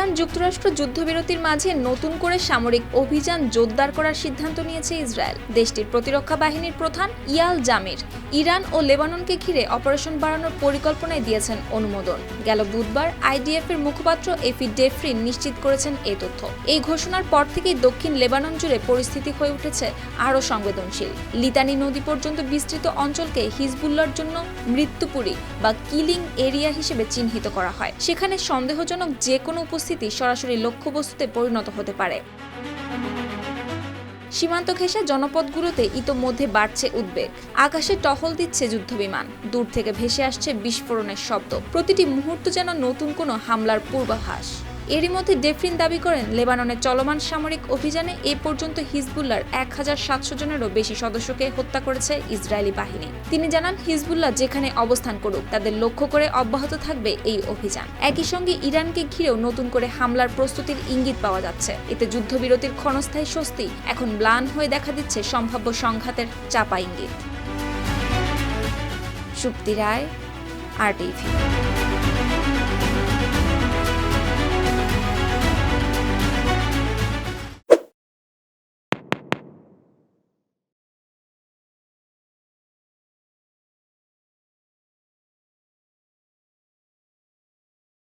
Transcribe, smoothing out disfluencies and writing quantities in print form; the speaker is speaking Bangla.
লেবানন যুক্তরাষ্ট্র যুদ্ধবিরতির মাঝে নতুন করে সামরিক অভিযান জোরদার করার সিদ্ধান্ত নিয়েছে ইসরায়েল। দেশটির প্রতিরক্ষা বাহিনীর প্রধান ইয়াল জামির ইরান ও লেবাননকে ঘিরে অপারেশন বাড়ানোর পরিকল্পনায় দিয়েছেন অনুমোদন। গেল বুধবার আইডিএফ এর মুখপাত্র এফি ডেফরিন নিশ্চিত করেছেন এই তথ্য। এই ঘোষণার পর থেকেই দক্ষিণ লেবানন জুড়ে পরিস্থিতি হয়ে উঠেছে আরও সংবেদনশীল। লিতানি নদী পর্যন্ত বিস্তৃত অঞ্চলকে হিজবুল্লাহর জন্য মৃত্যুপুরী বা কিলিং এরিয়া হিসেবে চিহ্নিত করা হয়। সেখানে সন্দেহজনক যে কোনো উপস্থিতি সরাসরি লক্ষ্যবস্তুতে পরিণত হতে পারে। সীমান্ত ঘেঁষা জনপদগুলোতে ইতোমধ্যে বাড়ছে উদ্বেগ। আকাশে টহল দিচ্ছে যুদ্ধবিমান, দূর থেকে ভেসে আসছে বিস্ফোরণের শব্দ। প্রতিটি মুহূর্ত যেন নতুন কোনো হামলার পূর্বাভাস। এরই মধ্যে ডেফরিন দাবি করেন, লেবাননের চলমান সামরিক অভিযানে এ পর্যন্ত হিজবুল্লাহর 1700 জনেরও বেশি সদস্যকে হত্যা করেছে ইসরায়েলি বাহিনী। তিনি জানান, হিজবুল্লাহ যেখানে অবস্থান করুক তাদের লক্ষ্য করে অব্যাহত থাকবে এই অভিযান। একই সঙ্গে ইরানকে ঘিরেও নতুন করে হামলার প্রস্তুতির ইঙ্গিত পাওয়া যাচ্ছে। এতে যুদ্ধবিরতির ক্ষণস্থায়ী স্বস্তি এখন ম্লান হয়ে দেখা দিচ্ছে সম্ভাব্য সংঘাতের চাপা ইঙ্গিত। সুপ্তি রায়, RTV।